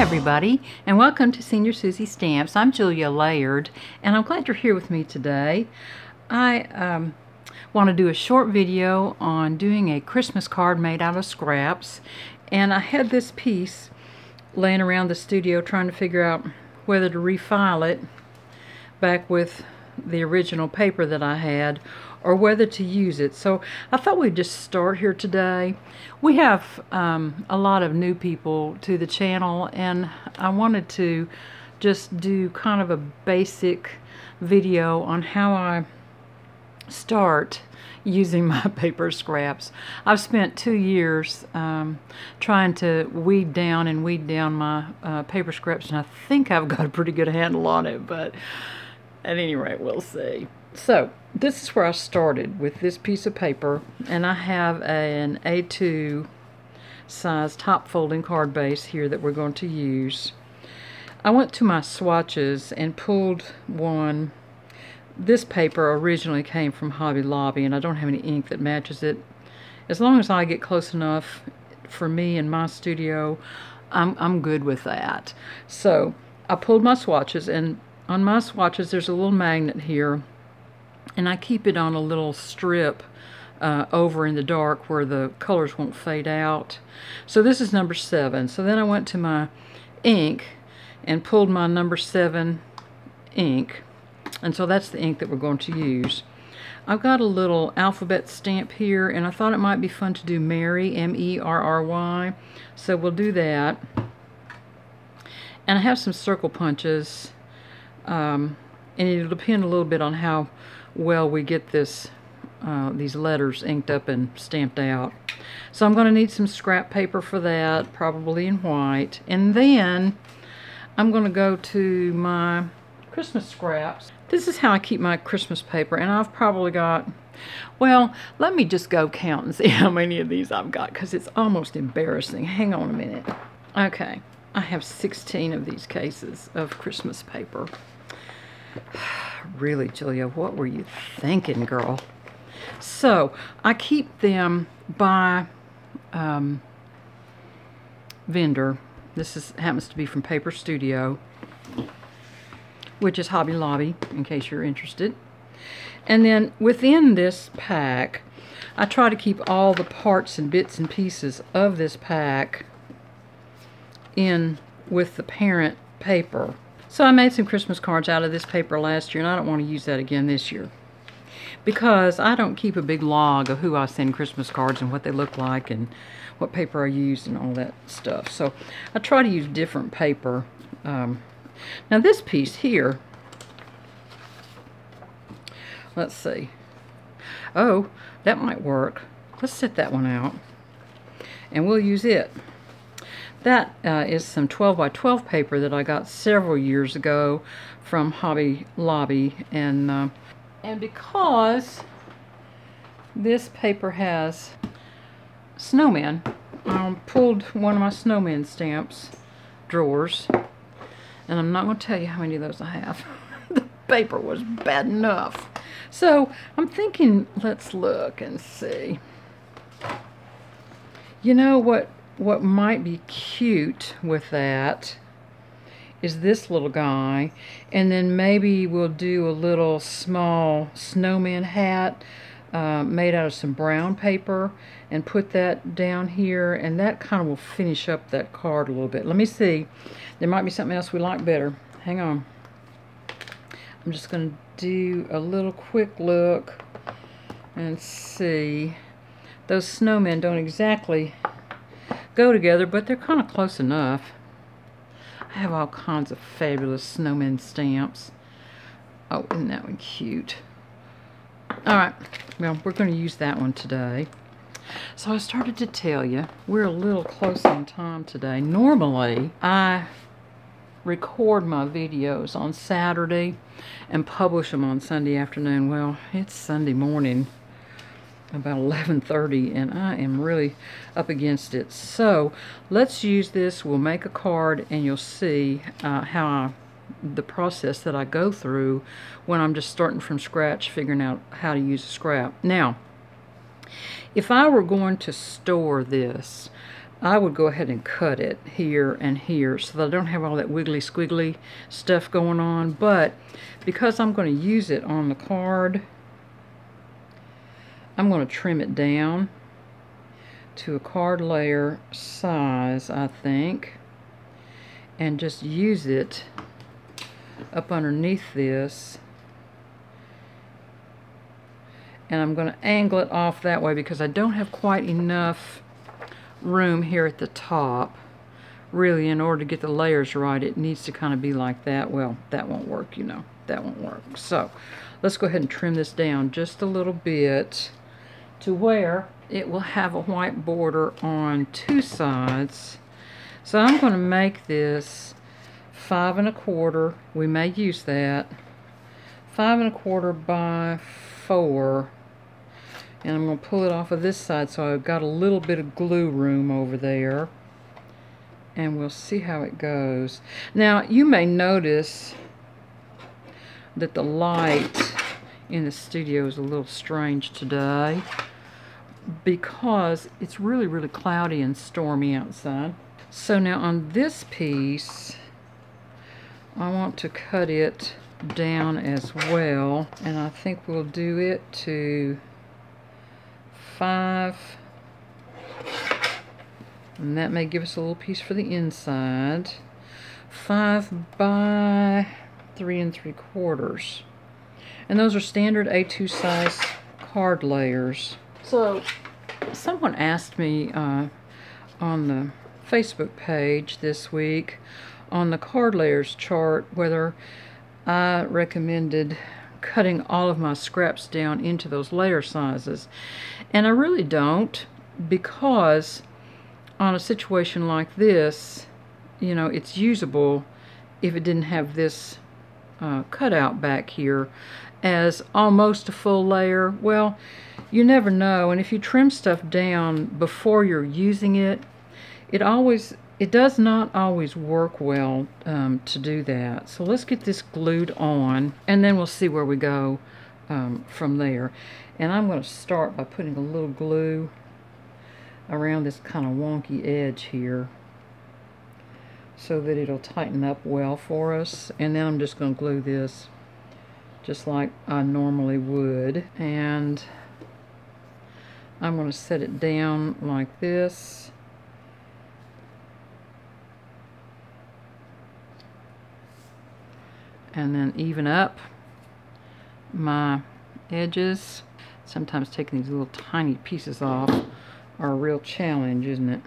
everybody, and welcome to Senior Susie Stamps. I'm Julia Laird, and I'm glad you're here with me today. I want to do a short video on doing a Christmas card made out of scraps, and I had this piece laying around the studio trying to figure out whether to refile it back with the original paper that I had or whether to use it. So I thought we'd just start here today. We have a lot of new people to the channel, and I wanted to just do kind of a basic video on how I start using my paper scraps. I've spent 2 years trying to weed down my paper scraps, and I think I've got a pretty good handle on it, but at any rate, we'll see. So this is where I started with this piece of paper, and I have an A2 size top folding card base here that we're going to use. I went to my swatches and pulled one. This paper originally came from Hobby Lobby, and I don't have any ink that matches it. As long as I get close enough for me in my studio, I'm good with that. So I pulled my swatches, and on my swatches there's a little magnet here, and I keep it on a little strip over in the dark where the colors won't fade out. So this is number 7. So then I went to my ink and pulled my number 7 ink, and so that's the ink that we're going to use. I've got a little alphabet stamp here, and I thought it might be fun to do Merry, M-E-R-R-Y, so we'll do that. And I have some circle punches, and it'll depend a little bit on how well we get this these letters inked up and stamped out. So I'm going to need some scrap paper for that, probably in white. And then I'm going to go to my Christmas scraps. This is how I keep my Christmas paper, and I've probably got, well, let me just go count and see how many of these I've got, because it's almost embarrassing. Hang on a minute. Okay, I have 16 of these cases of Christmas paper. Really, Julia, what were you thinking, girl? So I keep them by vendor. This happens to be from Paper Studio, which is Hobby Lobby, in case you're interested. And then within this pack, I try to keep all the parts and bits and pieces of this pack in with the parent paper. So I made some Christmas cards out of this paper last year, and I don't want to use that again this year, because I don't keep a big log of who I send Christmas cards and what they look like and what paper I used and all that stuff. So I try to use different paper. Now this piece here, let's see. Oh, that might work. Let's set that one out, and we'll use it. That is some 12 by 12 paper that I got several years ago from Hobby Lobby, and because this paper has snowmen, I pulled one of my snowman stamps drawers, and I'm not going to tell you how many of those I have. The paper was bad enough. So I'm thinking, let's look and see. You know what might be cute with that is this little guy, and then maybe we'll do a little small snowman hat made out of some brown paper and put that down here, and that kind of will finish up that card a little bit. Let me see. There might be something else we like better. Hang on. I'm just going to do a little quick look and see. Those snowmen don't exactly go together, but they're kind of close enough. I have all kinds of fabulous snowman stamps. Oh, isn't that one cute? Alright, well, we're going to use that one today. So I started to tell you, we're a little close on time today. Normally, I record my videos on Saturday and publish them on Sunday afternoon. Well, it's Sunday morning, about 11:30, and I am really up against it. So let's use this. We'll make a card, and you'll see the process that I go through when I'm just starting from scratch, figuring out how to use a scrap. Now, if I were going to store this, I would go ahead and cut it here and here so that I don't have all that wiggly squiggly stuff going on. But because I'm going to use it on the card, I'm going to trim it down to a card layer size, I think, and just use it up underneath this. And I'm going to angle it off that way because I don't have quite enough room here at the top. Really, in order to get the layers right, it needs to kind of be like that. Well, that won't work, you know. That won't work. So let's go ahead and trim this down just a little bit to where it will have a white border on two sides. So I'm going to make this 5 1/4. We may use that. 5 1/4 by 4. And I'm going to pull it off of this side so I've got a little bit of glue room over there. And we'll see how it goes. Now, you may notice that the light in the studio is a little strange today because it's really, really cloudy and stormy outside. So now on this piece, I want to cut it down as well, and I think we'll do it to 5, and that may give us a little piece for the inside. 5 by 3 3/4, and those are standard A2 size card layers. So someone asked me on the Facebook page this week on the card layers chart whether I recommended cutting all of my scraps down into those layer sizes, and I really don't, because on a situation like this, you know, it's usable if it didn't have this cutout back here as almost a full layer. Well, you never know, and if you trim stuff down before you're using it, it does not always work well to do that. So let's get this glued on, and then we'll see where we go from there. And I'm going to start by putting a little glue around this kind of wonky edge here so that it'll tighten up well for us. And then I'm just going to glue this just like I normally would. And I'm going to set it down like this. And then even up my edges. Sometimes taking these little tiny pieces off are a real challenge, isn't it?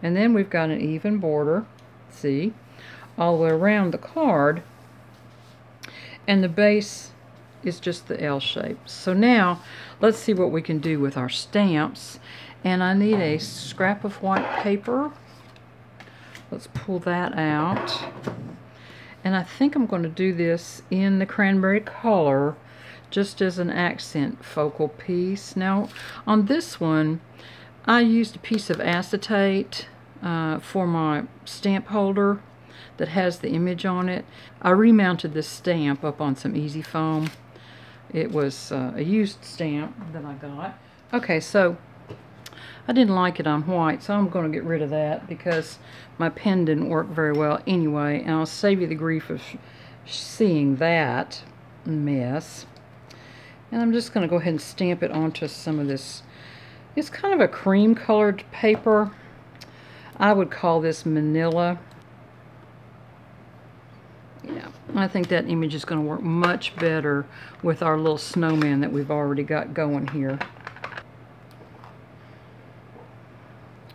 And then we've got an even border, see, all the way around the card, and the base is just the L shape. So now let's see what we can do with our stamps. And I need a scrap of white paper. Let's pull that out. And I think I'm going to do this in the cranberry color just as an accent focal piece. Now on this one, I used a piece of acetate for my stamp holder that has the image on it. I remounted this stamp up on some easy foam. It was a used stamp that I got. Okay, so I didn't like it on white, so I'm going to get rid of that because my pen didn't work very well anyway, and I'll save you the grief of seeing that mess. And I'm just going to go ahead and stamp it onto some of this. It's kind of a cream colored paper. I would call this manila. Yeah, I think that image is going to work much better with our little snowman that we've already got going here.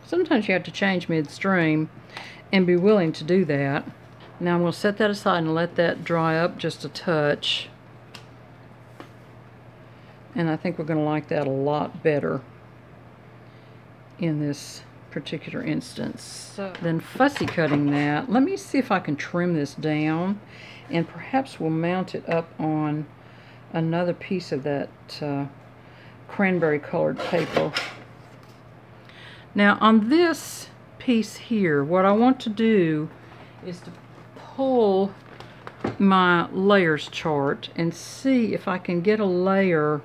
Sometimes you have to change midstream and be willing to do that. Now I'm going to set that aside and let that dry up just a touch. And I think we're going to like that a lot better in this particular instance. So then fussy cutting that, let me see if I can trim this down, and perhaps we'll mount it up on another piece of that cranberry colored paper. Now on this piece here, what I want to do is to pull my layers chart and see if I can get a layer,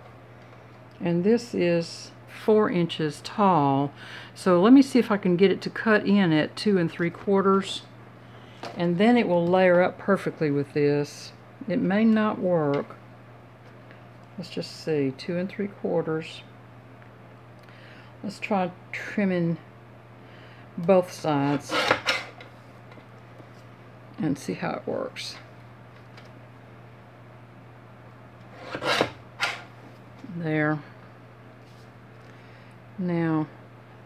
and this is 4 inches tall. So let me see if I can get it to cut in at 2 3/4, and then it will layer up perfectly with this. It may not work. Let's just see, 2 3/4. Let's try trimming both sides and see how it works. There. Now,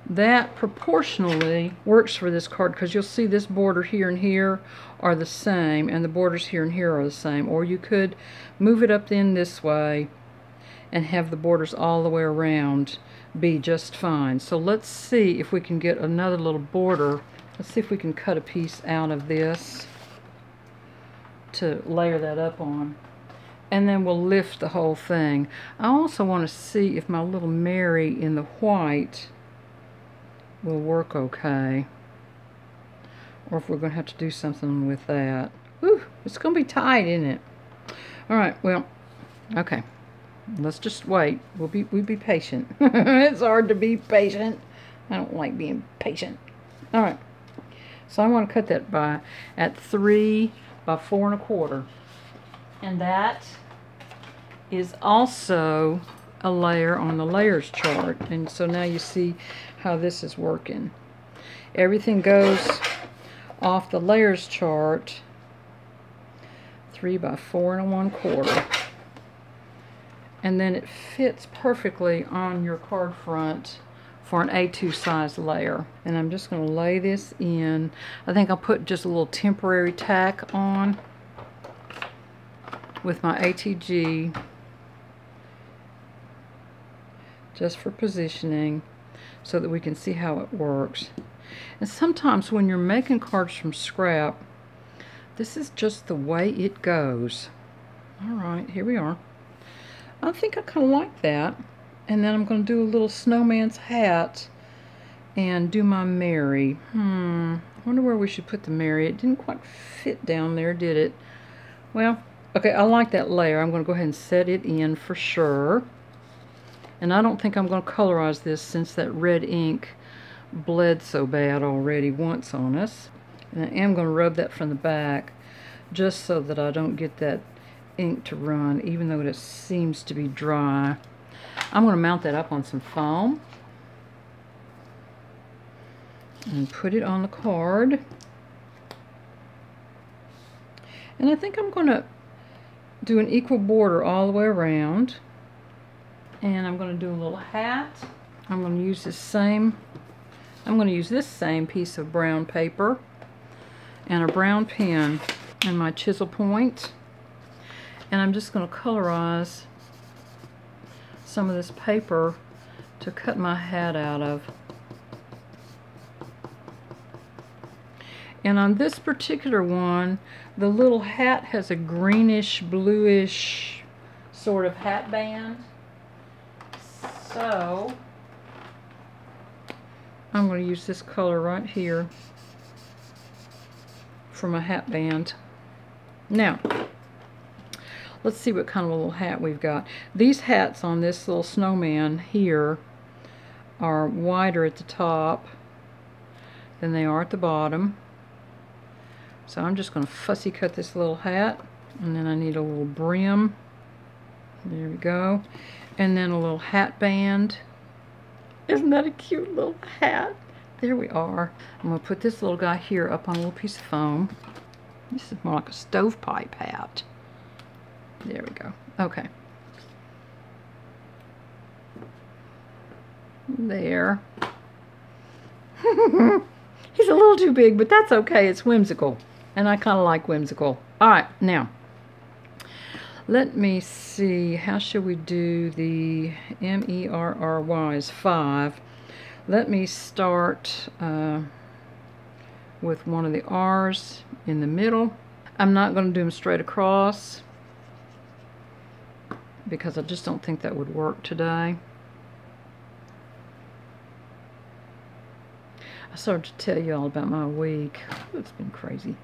that proportionally works for this card, because you'll see this border here and here are the same, and the borders here and here are the same. Or you could move it up in this way and have the borders all the way around be just fine. So let's see if we can get another little border. Let's see if we can cut a piece out of this to layer that up on. And then we'll lift the whole thing. I also want to see if my little Mary in the white will work okay, or if we're going to have to do something with that. Whew, it's going to be tight, isn't it? Alright, well, okay. Let's just wait. We'll be patient. It's hard to be patient. I don't like being patient. Alright. So I want to cut that at 3 by 4 1/4. And that is also a layer on the layers chart. And so now you see how this is working. Everything goes off the layers chart 3 by 4 1/4. And then it fits perfectly on your card front for an A2 size layer. And I'm just going to lay this in. I think I'll put just a little temporary tack on with my ATG just for positioning, so that we can see how it works. And sometimes when you're making cards from scrap, this is just the way it goes. Alright, here we are. I think I kind of like that. And then I'm going to do a little snowman's hat and do my Mary. I wonder where we should put the Mary. It didn't quite fit down there, did it? Well, okay, I like that layer. I'm going to go ahead and set it in for sure. And I don't think I'm going to colorize this, since that red ink bled so bad already once on us. And I am going to rub that from the back, just so that I don't get that ink to run, even though it seems to be dry. I'm going to mount that up on some foam and put it on the card. And I think I'm going to do an equal border all the way around. And I'm going to do a little hat. I'm going to use this same piece of brown paper and a brown pen and my chisel point. And I'm just going to colorize some of this paper to cut my hat out of. And on this particular one, the little hat has a greenish, bluish sort of hat band. So I'm going to use this color right here for my hat band. Now, let's see what kind of a little hat we've got. These hats on this little snowman here are wider at the top than they are at the bottom. So I'm just going to fussy cut this little hat, and then I need a little brim. There we go. And then a little hat band. Isn't that a cute little hat? There we are. I'm going to put this little guy here up on a little piece of foam. This is more like a stovepipe hat. There we go. Okay. There. He's a little too big, but that's okay. It's whimsical. And I kind of like whimsical. Alright, now. Let me see, how should we do the M-E-R-R-Y's 5? Let me start with one of the R's in the middle. I'm not going to do them straight across, because I just don't think that would work today. I started to tell you all about my week. It's been crazy.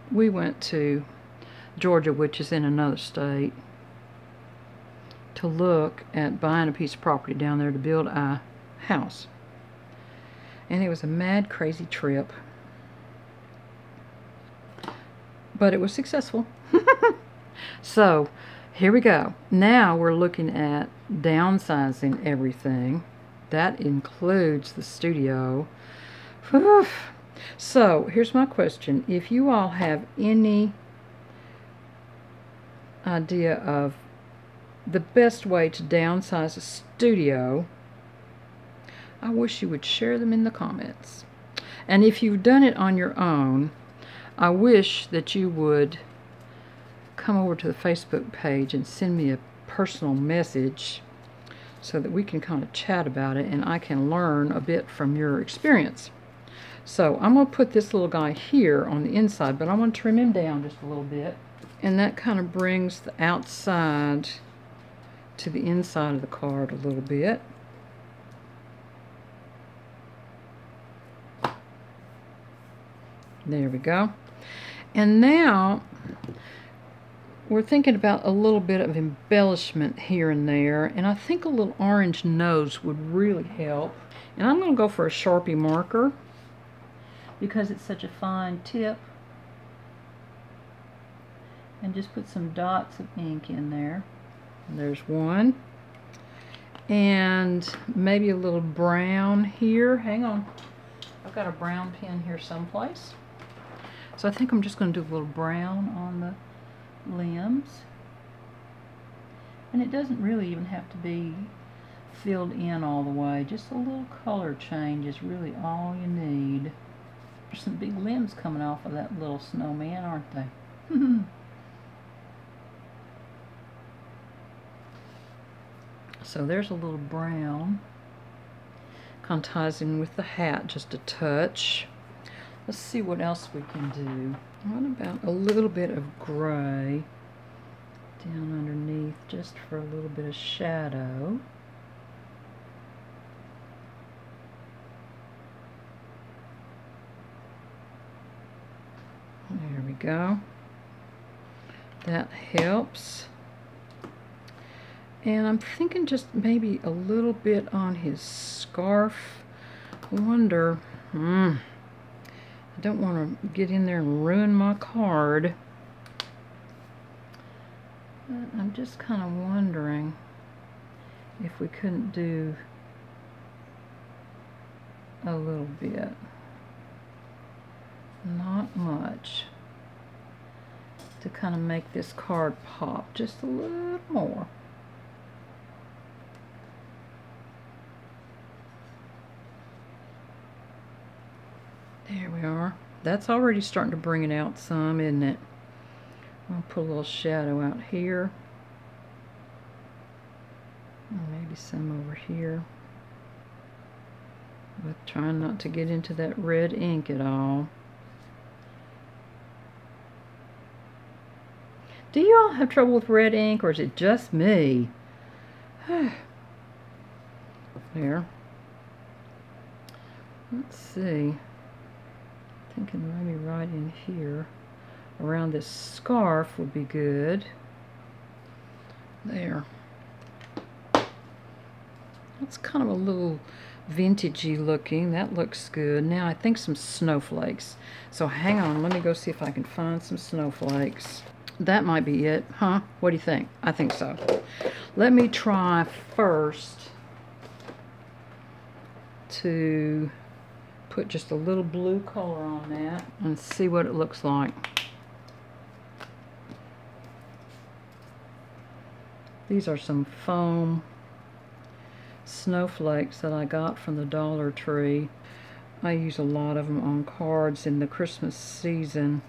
We went to Georgia, which is in another state, to look at buying a piece of property down there to build a house. And it was a mad, crazy trip. But it was successful. So, here we go. Now we're looking at downsizing everything. That includes the studio. Whew. So, here's my question. If you all have any idea of the best way to downsize a studio, I wish you would share them in the comments. And if you've done it on your own, I wish that you would come over to the Facebook page and send me a personal message so that we can kind of chat about it and I can learn a bit from your experience. So I'm going to put this little guy here on the inside, but I want to trim him down just a little bit. And that kind of brings the outside to the inside of the card a little bit. There we go. And now we're thinking about a little bit of embellishment here and there, and I think a little orange nose would really help. And I'm going to go for a Sharpie marker because it's such a fine tip, and just put some dots of ink in there. And there's one, and maybe a little brown here. Hang on, I've got a brown pen here someplace. So I think I'm just going to do a little brown on the limbs. And it doesn't really even have to be filled in all the way. Just a little color change is really all you need. There's some big limbs coming off of that little snowman, aren't they? So there's a little brown. Contrasting with the hat just a touch. Let's see what else we can do. What about a little bit of gray down underneath just for a little bit of shadow. There we go. That helps. And I'm thinking just maybe a little bit on his scarf. I wonder, I don't want to get in there and ruin my card. But I'm just kind of wondering if we couldn't do a little bit. Not much. To kind of make this card pop just a little more. There we are. That's already starting to bring it out some, isn't it? I'll put a little shadow out here. And maybe some over here. But trying not to get into that red ink at all. Do you all have trouble with red ink, or is it just me? There. Let's see. Thinking maybe right in here around this scarf would be good. There. That's kind of a little vintagey looking. That looks good. Now I think some snowflakes. So hang on, let me go see if I can find some snowflakes. That might be it, huh? What do you think? I think so. Let me try first to put just a little blue color on that and see what it looks like. These are some foam snowflakes that I got from the Dollar Tree. I use a lot of them on cards in the Christmas season.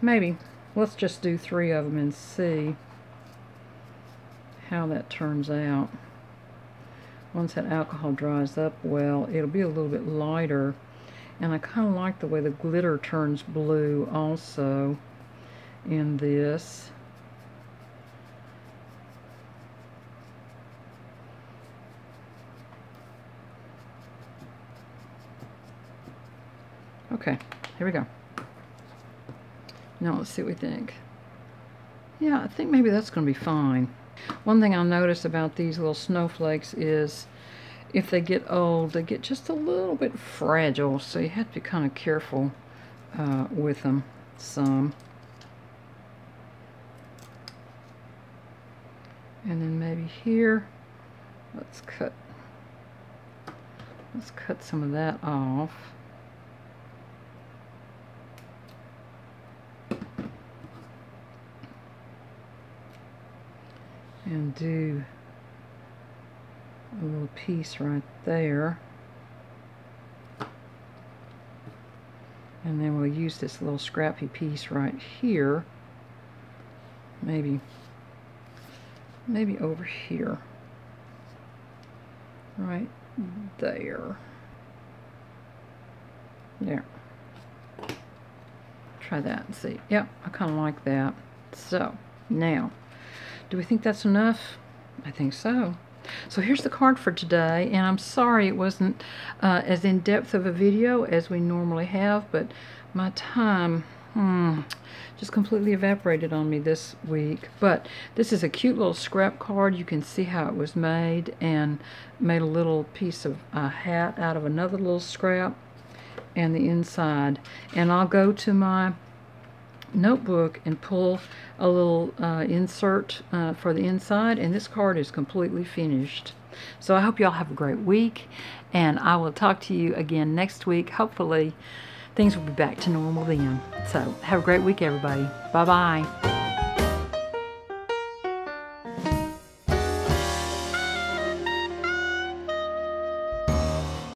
Maybe. Let's just do 3 of them and see how that turns out. Once that alcohol dries up well, it'll be a little bit lighter. And I kind of like the way the glitter turns blue also in this. Okay, here we go. Now let's see what we think. Yeah, I think maybe that's going to be fine. One thing I'll notice about these little snowflakes is if they get old, they get just a little bit fragile, so you have to be kind of careful with them some. And then maybe here, let's cut some of that off. And do a little piece right there. And then we'll use this little scrappy piece right here. Maybe over here. Right there. There. Try that and see. Yep, I kind of like that. So, now, do we think that's enough? I think so. So here's the card for today, and I'm sorry it wasn't as in-depth of a video as we normally have, but my time just completely evaporated on me this week. But this is a cute little scrap card. You can see how it was made, and made a little piece of a hat out of another little scrap, and the inside. And I'll go to my notebook and pull a little insert for the inside, and this card is completely finished. So I hope y'all have a great week, and I will talk to you again next week. Hopefully things will be back to normal then. So have a great week, everybody. Bye bye.